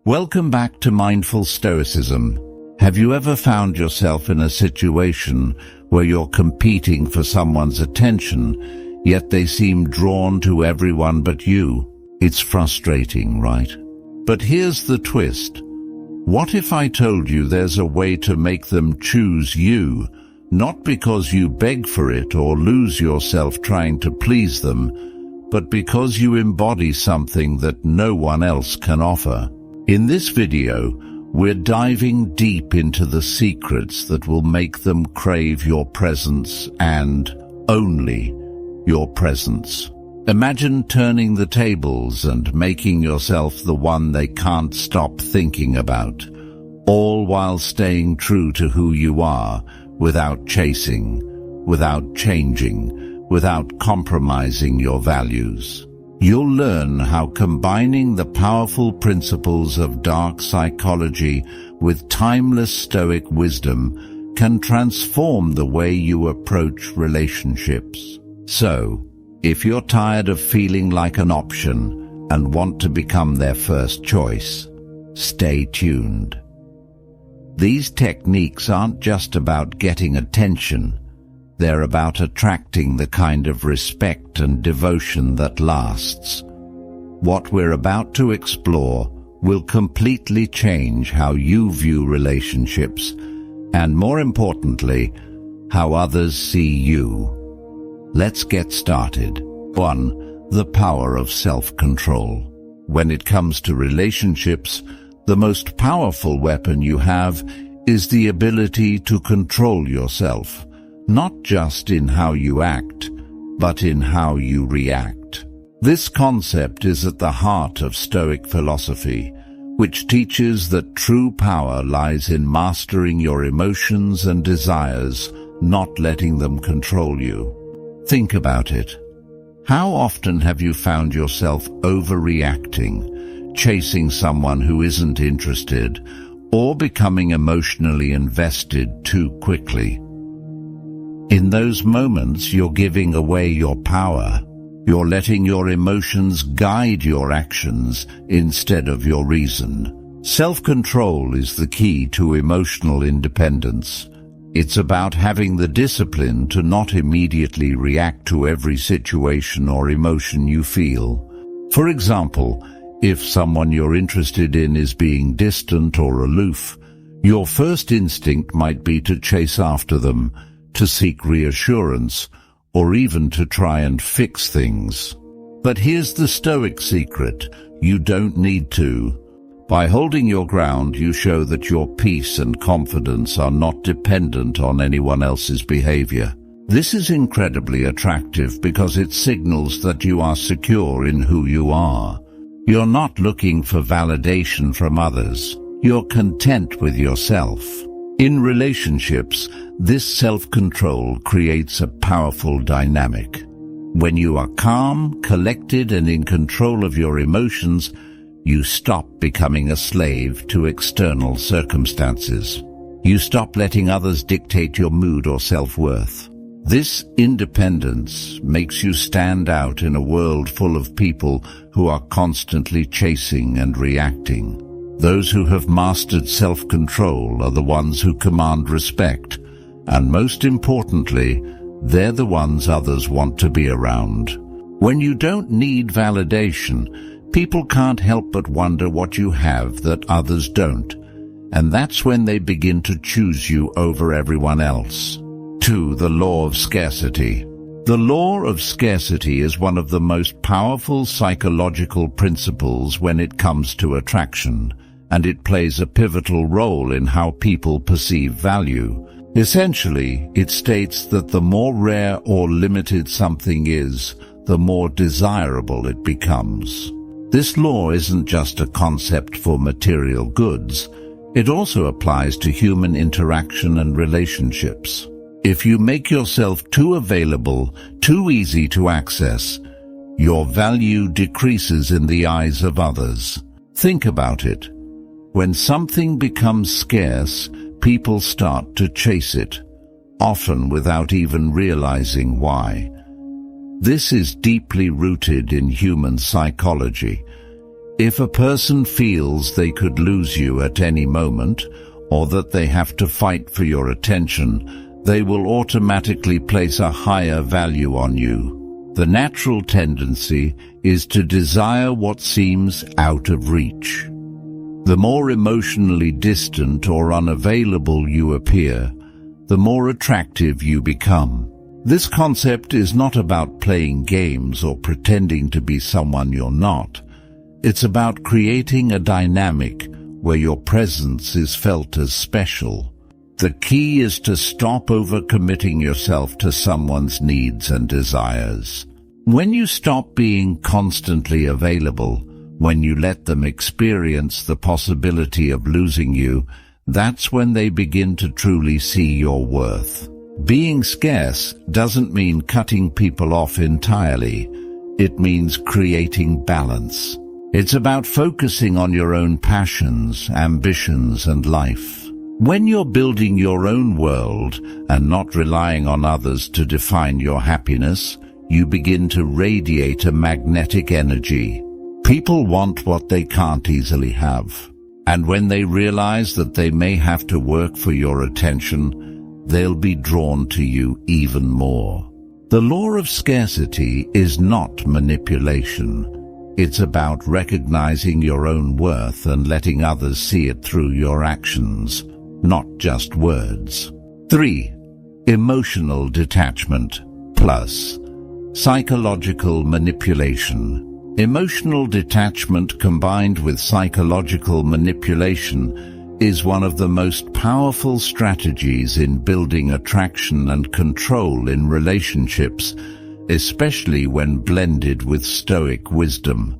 Welcome back to Mindful Stoicism. Have you ever found yourself in a situation where you're competing for someone's attention, yet they seem drawn to everyone but you? It's frustrating, right? But here's the twist. What if I told you there's a way to make them choose you, not because you beg for it or lose yourself trying to please them, but because you embody something that no one else can offer? In this video, we're diving deep into the secrets that will make them crave your presence and only your presence. Imagine turning the tables and making yourself the one they can't stop thinking about, all while staying true to who you are, without chasing, without changing, without compromising your values. You'll learn how combining the powerful principles of dark psychology with timeless Stoic wisdom can transform the way you approach relationships. So, if you're tired of feeling like an option and want to become their first choice, stay tuned. These techniques aren't just about getting attention. They're about attracting the kind of respect and devotion that lasts. What we're about to explore will completely change how you view relationships and, more importantly, how others see you. Let's get started. 1. The power of self-control. When it comes to relationships, the most powerful weapon you have is the ability to control yourself. Not just in how you act, but in how you react. This concept is at the heart of Stoic philosophy, which teaches that true power lies in mastering your emotions and desires, not letting them control you. Think about it. How often have you found yourself overreacting, chasing someone who isn't interested, or becoming emotionally invested too quickly? In those moments, you're giving away your power. You're letting your emotions guide your actions instead of your reason. Self-control is the key to emotional independence. It's about having the discipline to not immediately react to every situation or emotion you feel. For example, if someone you're interested in is being distant or aloof, your first instinct might be to chase after them, to seek reassurance, or even to try and fix things. But here's the Stoic secret: you don't need to. By holding your ground, you show that your peace and confidence are not dependent on anyone else's behavior. This is incredibly attractive because it signals that you are secure in who you are. You're not looking for validation from others. You're content with yourself. In relationships, this self-control creates a powerful dynamic. When you are calm, collected, and in control of your emotions, you stop becoming a slave to external circumstances. You stop letting others dictate your mood or self-worth. This independence makes you stand out in a world full of people who are constantly chasing and reacting. Those who have mastered self-control are the ones who command respect, and most importantly, they're the ones others want to be around. When you don't need validation, people can't help but wonder what you have that others don't, and that's when they begin to choose you over everyone else. 2. The law of scarcity. The law of scarcity is one of the most powerful psychological principles when it comes to attraction, and it plays a pivotal role in how people perceive value. Essentially, it states that the more rare or limited something is, the more desirable it becomes. This law isn't just a concept for material goods. It also applies to human interaction and relationships. If you make yourself too available, too easy to access, your value decreases in the eyes of others. Think about it. When something becomes scarce, people start to chase it, often without even realizing why. This is deeply rooted in human psychology. If a person feels they could lose you at any moment, or that they have to fight for your attention, they will automatically place a higher value on you. The natural tendency is to desire what seems out of reach. The more emotionally distant or unavailable you appear, the more attractive you become. This concept is not about playing games or pretending to be someone you're not. It's about creating a dynamic where your presence is felt as special. The key is to stop overcommitting yourself to someone's needs and desires. When you stop being constantly available, when you let them experience the possibility of losing you, that's when they begin to truly see your worth. Being scarce doesn't mean cutting people off entirely. It means creating balance. It's about focusing on your own passions, ambitions, and life. When you're building your own world and not relying on others to define your happiness, you begin to radiate a magnetic energy. People want what they can't easily have. And when they realize that they may have to work for your attention, they'll be drawn to you even more. The law of scarcity is not manipulation. It's about recognizing your own worth and letting others see it through your actions, not just words. 3. Emotional detachment plus psychological manipulation. Emotional detachment combined with psychological manipulation is one of the most powerful strategies in building attraction and control in relationships, especially when blended with Stoic wisdom.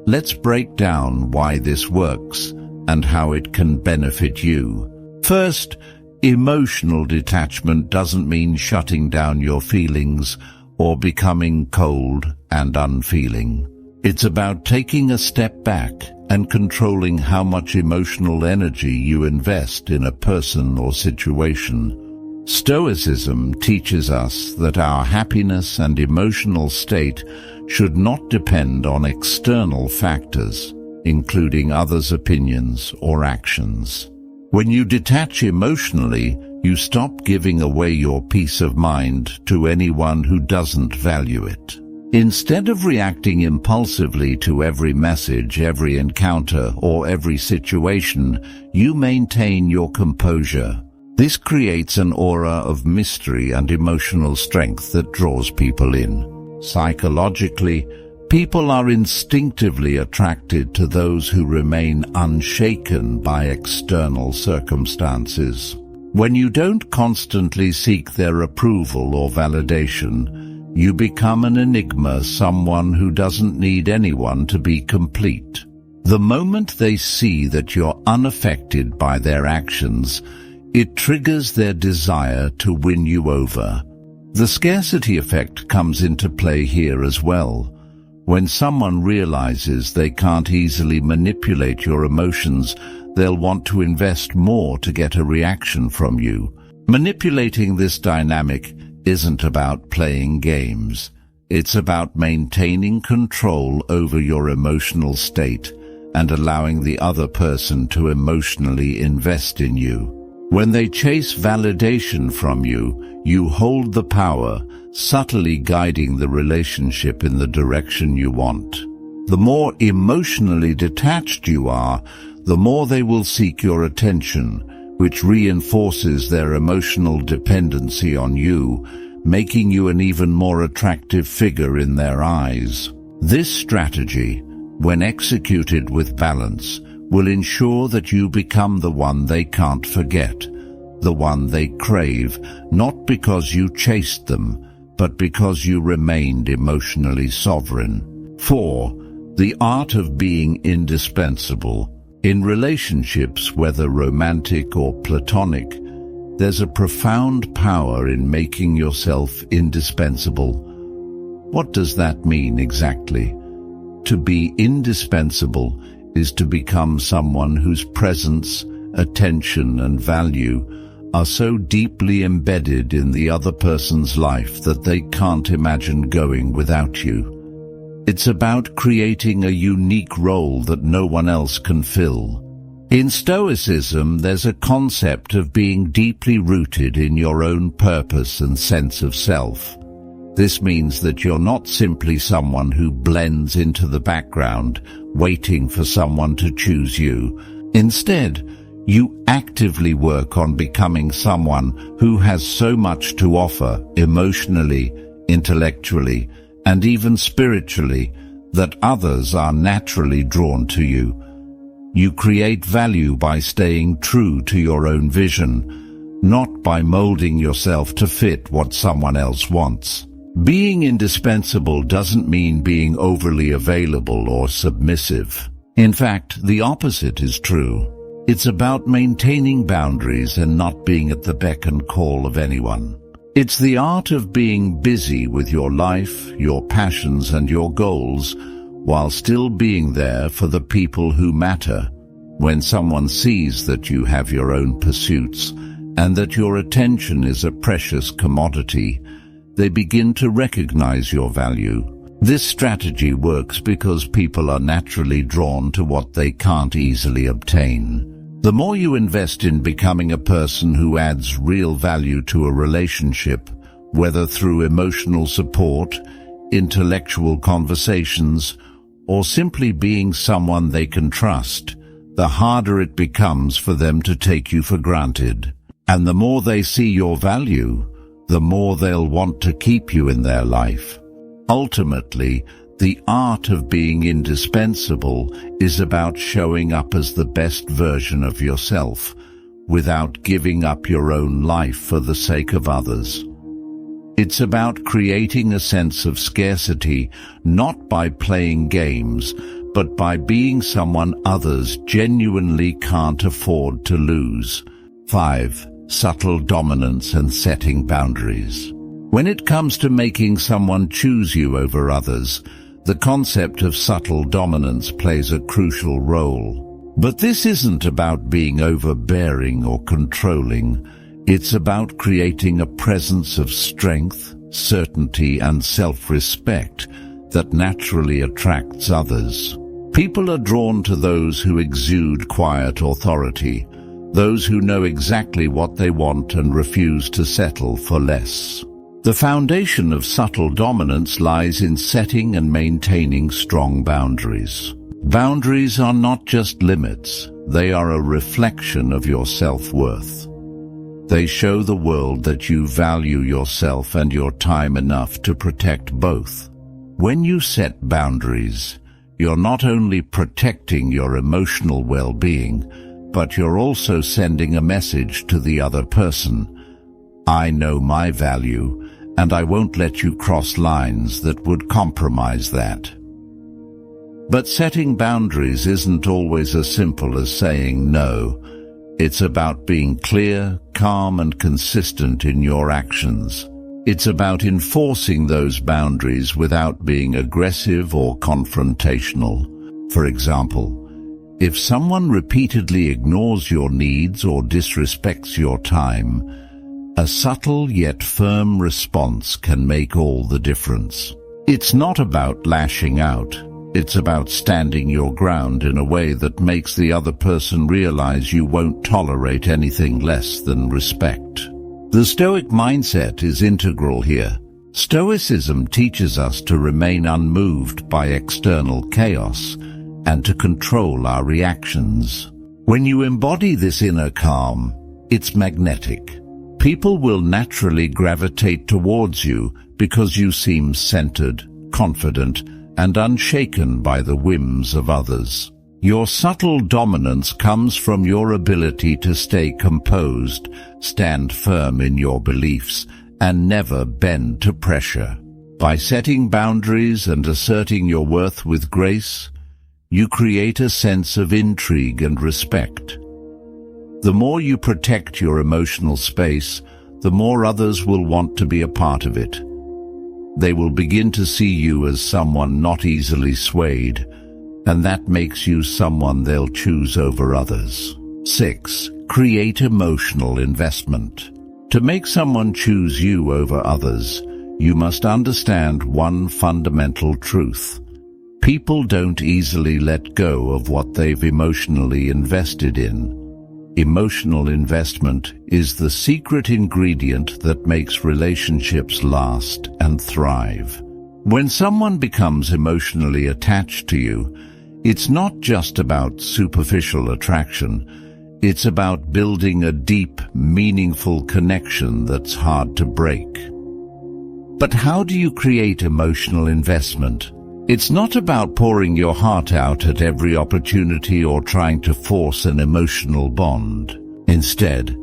Let's break down why this works and how it can benefit you. First, emotional detachment doesn't mean shutting down your feelings or becoming cold and unfeeling. It's about taking a step back and controlling how much emotional energy you invest in a person or situation. Stoicism teaches us that our happiness and emotional state should not depend on external factors, including others' opinions or actions. When you detach emotionally, you stop giving away your peace of mind to anyone who doesn't value it. Instead of reacting impulsively to every message, every encounter, or every situation, you maintain your composure. This creates an aura of mystery and emotional strength that draws people in. Psychologically, people are instinctively attracted to those who remain unshaken by external circumstances. When you don't constantly seek their approval or validation, you become an enigma, someone who doesn't need anyone to be complete. The moment they see that you're unaffected by their actions, it triggers their desire to win you over. The scarcity effect comes into play here as well. When someone realizes they can't easily manipulate your emotions, they'll want to invest more to get a reaction from you. Manipulating this dynamic isn't about playing games. It's about maintaining control over your emotional state and allowing the other person to emotionally invest in you. When they chase validation from you, you hold the power, subtly guiding the relationship in the direction you want. The more emotionally detached you are, the more they will seek your attention, which reinforces their emotional dependency on you, making you an even more attractive figure in their eyes. This strategy, when executed with balance, will ensure that you become the one they can't forget, the one they crave, not because you chased them, but because you remained emotionally sovereign. 4. The art of being indispensable. In relationships, whether romantic or platonic, there's a profound power in making yourself indispensable. What does that mean exactly? To be indispensable is to become someone whose presence, attention, and value are so deeply embedded in the other person's life that they can't imagine going without you. It's about creating a unique role that no one else can fill. In Stoicism, there's a concept of being deeply rooted in your own purpose and sense of self. This means that you're not simply someone who blends into the background, waiting for someone to choose you. Instead, you actively work on becoming someone who has so much to offer emotionally, intellectually, and even spiritually that others are naturally drawn to you. You create value by staying true to your own vision, not by molding yourself to fit what someone else wants. Being indispensable doesn't mean being overly available or submissive. In fact, the opposite is true. It's about maintaining boundaries and not being at the beck and call of anyone. It's the art of being busy with your life, your passions and your goals, while still being there for the people who matter. When someone sees that you have your own pursuits and that your attention is a precious commodity, they begin to recognize your value. This strategy works because people are naturally drawn to what they can't easily obtain. The more you invest in becoming a person who adds real value to a relationship, whether through emotional support, intellectual conversations, or simply being someone they can trust, the harder it becomes for them to take you for granted. And the more they see your value, the more they'll want to keep you in their life. Ultimately, the art of being indispensable is about showing up as the best version of yourself, without giving up your own life for the sake of others. It's about creating a sense of scarcity, not by playing games, but by being someone others genuinely can't afford to lose. 5. Subtle dominance and setting boundaries. When it comes to making someone choose you over others, the concept of subtle dominance plays a crucial role. But this isn't about being overbearing or controlling. It's about creating a presence of strength, certainty, and self-respect that naturally attracts others. People are drawn to those who exude quiet authority, those who know exactly what they want and refuse to settle for less. The foundation of subtle dominance lies in setting and maintaining strong boundaries. Boundaries are not just limits, they are a reflection of your self-worth. They show the world that you value yourself and your time enough to protect both. When you set boundaries, you're not only protecting your emotional well-being, but you're also sending a message to the other person. I know my value, and I won't let you cross lines that would compromise that. But setting boundaries isn't always as simple as saying no. It's about being clear, calm, and consistent in your actions. It's about enforcing those boundaries without being aggressive or confrontational. For example, if someone repeatedly ignores your needs or disrespects your time, a subtle yet firm response can make all the difference. It's not about lashing out. It's about standing your ground in a way that makes the other person realize you won't tolerate anything less than respect. The Stoic mindset is integral here. Stoicism teaches us to remain unmoved by external chaos and to control our reactions. When you embody this inner calm, it's magnetic. People will naturally gravitate towards you because you seem centered, confident, and unshaken by the whims of others. Your subtle dominance comes from your ability to stay composed, stand firm in your beliefs, and never bend to pressure. By setting boundaries and asserting your worth with grace, you create a sense of intrigue and respect. The more you protect your emotional space, the more others will want to be a part of it. They will begin to see you as someone not easily swayed, and that makes you someone they'll choose over others. 6. Create emotional investment. To make someone choose you over others, you must understand one fundamental truth. People don't easily let go of what they've emotionally invested in. Emotional investment is the secret ingredient that makes relationships last and thrive. When someone becomes emotionally attached to you, it's not just about superficial attraction. It's about building a deep, meaningful connection that's hard to break. But how do you create emotional investment? It's not about pouring your heart out at every opportunity or trying to force an emotional bond. Instead,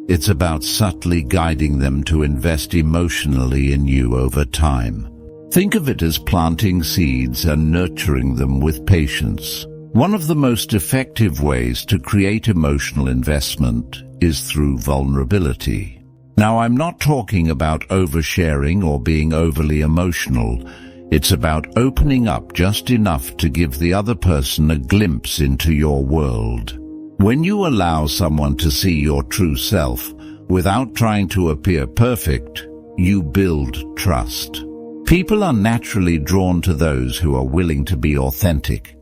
it's about subtly guiding them to invest emotionally in you over time. Think of it as planting seeds and nurturing them with patience. One of the most effective ways to create emotional investment is through vulnerability. Now, I'm not talking about oversharing or being overly emotional. It's about opening up just enough to give the other person a glimpse into your world. When you allow someone to see your true self without trying to appear perfect, you build trust. People are naturally drawn to those who are willing to be authentic,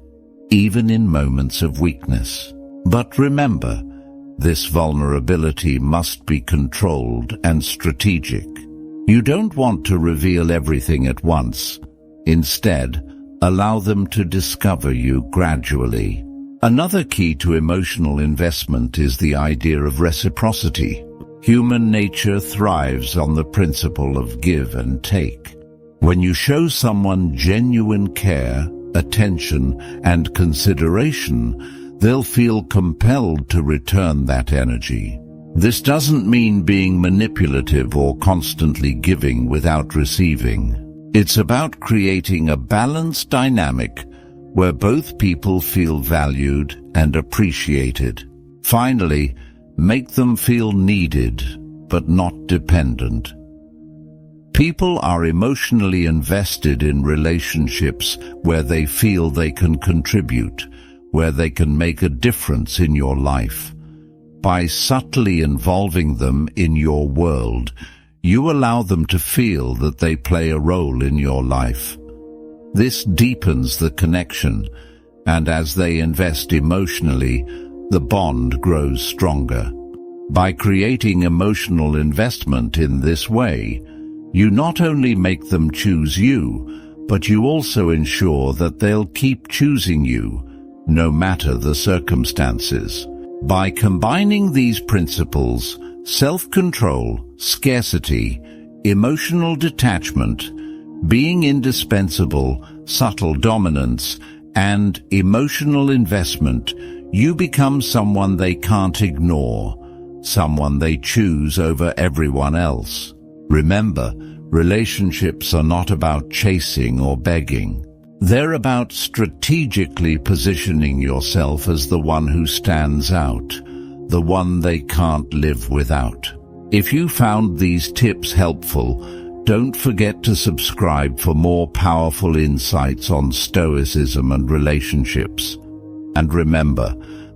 even in moments of weakness. But remember, this vulnerability must be controlled and strategic. You don't want to reveal everything at once. Instead, allow them to discover you gradually. Another key to emotional investment is the idea of reciprocity. Human nature thrives on the principle of give and take. When you show someone genuine care, attention, and consideration, they'll feel compelled to return that energy. This doesn't mean being manipulative or constantly giving without receiving. It's about creating a balanced dynamic where both people feel valued and appreciated. Finally, make them feel needed, but not dependent. People are emotionally invested in relationships where they feel they can contribute, where they can make a difference in your life. By subtly involving them in your world, you allow them to feel that they play a role in your life. This deepens the connection, and as they invest emotionally, the bond grows stronger. By creating emotional investment in this way, you not only make them choose you, but you also ensure that they'll keep choosing you, no matter the circumstances. By combining these principles, self-control, scarcity, emotional detachment, being indispensable, subtle dominance, and emotional investment, you become someone they can't ignore, someone they choose over everyone else. Remember, relationships are not about chasing or begging. They're about strategically positioning yourself as the one who stands out, the one they can't live without. If you found these tips helpful, don't forget to subscribe for more powerful insights on Stoicism and relationships. And remember,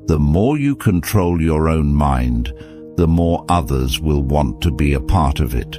the more you control your own mind, the more others will want to be a part of it.